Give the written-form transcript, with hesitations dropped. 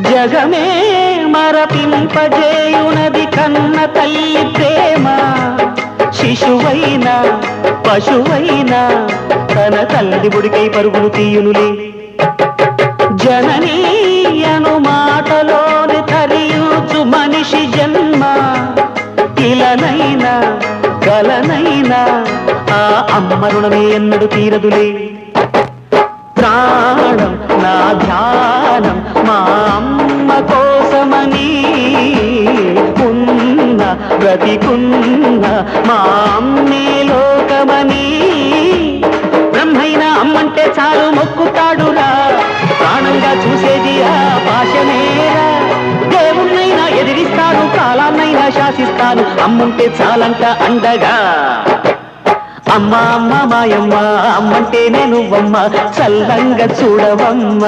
జగమే మరపింపజేయునది కన్న తల్లి ప్రేమ. శిశువైనా పశువైనా తన తల్లి బుడికై పరుగులు తీయునులే. జననీ అను మాటలోని తరియుచు మనిషి జన్మ. ఇలనైనా కలనైనా ఆ అమ్మ రుణమే ఎన్నడు తీరదులే. ప్రాణం నా ధ్యానం మా అమ్మ కోసమని, ఉన్న బ్రతికున్న మా అమ్మే లోకమని. బ్రహ్మైనా అమ్మంటే చాలు మొక్కుతాడురా, ప్రాణంగా చూసేది ఆ భాషనేరా. దేవుణ్ణైనా ఎదిరిస్తాను, కాలాన్నైనా శాసిస్తాను, అమ్ముంటే చాలంట అండగా. అమ్మ అమ్మ మాయమ్మ, అమ్మంటే నేను అమ్మ, చల్లంగా చూడవమ్మ.